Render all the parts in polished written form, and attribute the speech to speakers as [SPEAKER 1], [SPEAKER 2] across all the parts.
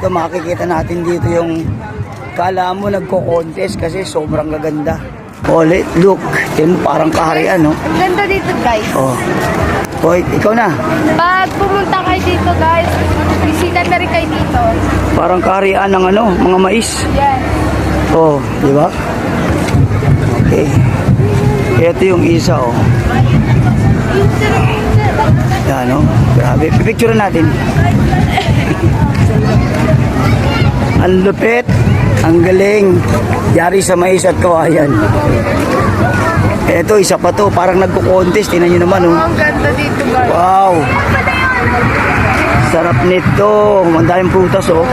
[SPEAKER 1] Ito makikita natin dito yung kala mo nagko-contest kasi sobrang gaganda. Ulit, look. Ito parang kaharian, no?
[SPEAKER 2] Ang ganda dito, guys.
[SPEAKER 1] Oh. Hoy, ikaw na.
[SPEAKER 2] Pag pumunta kayo dito, guys, bisita na rin kayo dito.
[SPEAKER 1] Parang kaharian ng ano, mga mais.
[SPEAKER 2] Yan.
[SPEAKER 1] Oh, di ba? Okay. Ito yung isa, oh. Yan, no? Grabe. Pipicture natin. Ang lupit, ang galing. Yari sa mais at kawayan. Ito, isa pa to. Parang nagko-contest. Tingnan nyo naman, oh.
[SPEAKER 2] Ang ganda dito, guys.
[SPEAKER 1] Wow. Sarap nito. Ang daming prutas, oh.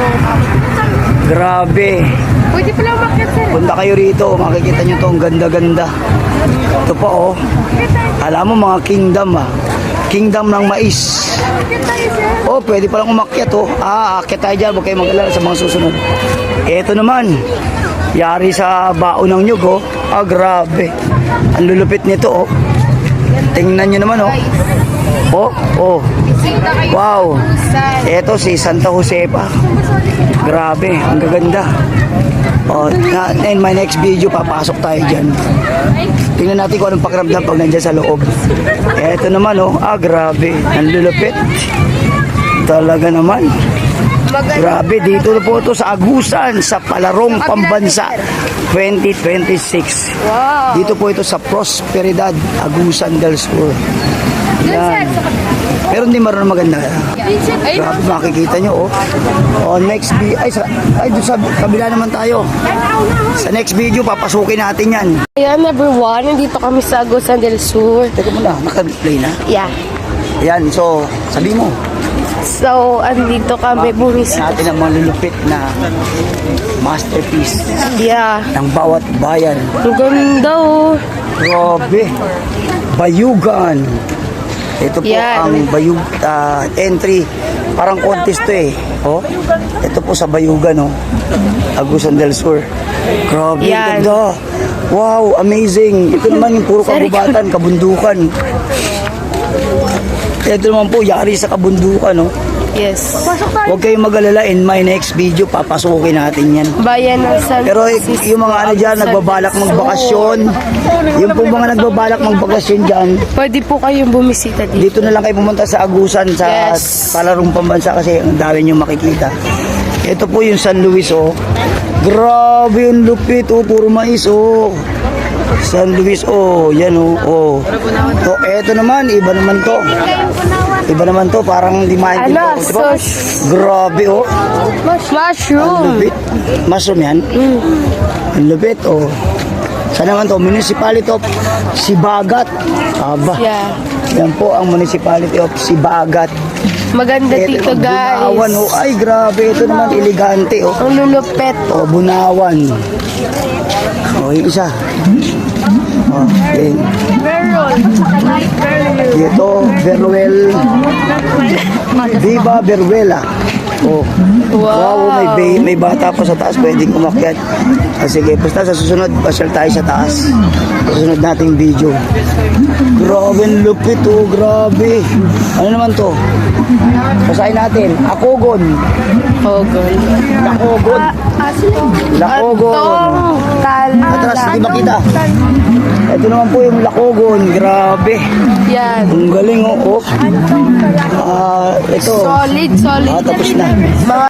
[SPEAKER 1] Grabe.
[SPEAKER 2] Pwede pala umakyat, sir.
[SPEAKER 1] Punta kayo rito. Makikita nyo to. Ang ganda-ganda. Ito pa, oh. Alam mo, mga kingdom, ah. Kingdom ng mais.
[SPEAKER 2] Umakyat tayo, sir.
[SPEAKER 1] Oh, pwede palang umakyat, oh. Aakyat tayo dyan. Huwag kayo mag-alala sa mga susunod. Ito naman. Yari sa baon ng nyug, oh. Grabe. Ang lulupit nito, oh. Tingnan nyo naman, oh. Oh, oh.
[SPEAKER 2] Bisita kayo.
[SPEAKER 1] Wow.
[SPEAKER 2] Saan?
[SPEAKER 1] Ito si Santa Josepa. Grabe, ang gaganda. Oh, in my next video, papasok tayo dyan. Tingnan natin kung anong pakiramdam pag nandyan sa loob. Ito naman, oh. Grabe. Ang lulupit. Talaga naman. Grabe, dito na po ito sa Agusan, sa Palarong Pambansa 2026.
[SPEAKER 2] Wow.
[SPEAKER 1] Dito po ito sa Prosperidad, Agusan del Sur. Yan. Pero hindi marunong maganda. Grabe, makikita nyo, oh. Oh, next video, doon sa kabila naman tayo. Sa next video, papasukin natin yan.
[SPEAKER 2] Ayan, everyone. Nandito kami sa Agusan del Sur.
[SPEAKER 1] Teka muna, naka-play na.
[SPEAKER 2] Yeah.
[SPEAKER 1] Yan, so, sabi mo.
[SPEAKER 2] So, andito kami bumisita.
[SPEAKER 1] Natin ang malulupit na masterpiece
[SPEAKER 2] Yeah.
[SPEAKER 1] ng bawat bayan.
[SPEAKER 2] Ang ganda, oh.
[SPEAKER 1] Grabe. Bayugan. Ito po
[SPEAKER 2] Yan.
[SPEAKER 1] ang Bayug entry. Parang contest to, eh. Oh. Ito po sa Bayugan, oh. Agusan del Sur. Grabe,
[SPEAKER 2] Yan.
[SPEAKER 1] ganda. Wow, amazing. Ito naman yung puro kabubatan, kabundukan. Ito naman po, yari sa kabundukan, no?
[SPEAKER 2] Yes.
[SPEAKER 1] Huwag kayong mag-alala, in my next video, papasukin natin yan.
[SPEAKER 2] Bayan ng San
[SPEAKER 1] Pero
[SPEAKER 2] Francisco.
[SPEAKER 1] yung mga ano dyan, nagbabalak magbakasyon, yung po mga nagbabalak magbakasyon dyan,
[SPEAKER 2] Pwede po kayong bumisita dito.
[SPEAKER 1] dito na lang kayo pumunta sa Agusan, sa
[SPEAKER 2] Yes.
[SPEAKER 1] Palarong Pambansa kasi ang dami nyo makikita. Ito po yung San Luis, oh. Grabe yung lupit, oh. Puro mais, oh. San Luis, oh. Yan, oh. Oh. So, eto naman, iba naman to. Iba naman to, parang di maintindihan
[SPEAKER 2] Ano?
[SPEAKER 1] ko. Diba? Grabe, oh. Ang
[SPEAKER 2] Mushroom.
[SPEAKER 1] lupit. Mushroom yan. Ang lupit, oh. Saan naman to? Municipality of Sibagat. Aba.
[SPEAKER 2] Yeah.
[SPEAKER 1] Yan po ang Municipality of Sibagat.
[SPEAKER 2] Maganda dito, guys.
[SPEAKER 1] Bunawan, oh. Ay, grabe. Ito naman, elegante, oh.
[SPEAKER 2] Ang lulupet.
[SPEAKER 1] Oh, Bunawan. Oh, yung isa. Oh, okay.
[SPEAKER 2] Verol.
[SPEAKER 1] Ito, Beruel. Viva Beruela. Oh. Wow, may bata pa sa taas, pwedeng umakyat. Sige, basta sa susunod, pasyal tayo sa taas. Sa susunod nating video. Grabe, ang lupit, oh, grabe. Ano naman to? Basahin natin. Akogon.
[SPEAKER 2] Hogon.
[SPEAKER 1] Lakogon. Lakogon. Atras, hindi makita. Ito naman po yung Lakogon. Grabe.
[SPEAKER 2] Yan.
[SPEAKER 1] Ang galing, oh. Ito.
[SPEAKER 2] Solid.
[SPEAKER 1] Tapos na.
[SPEAKER 2] Mga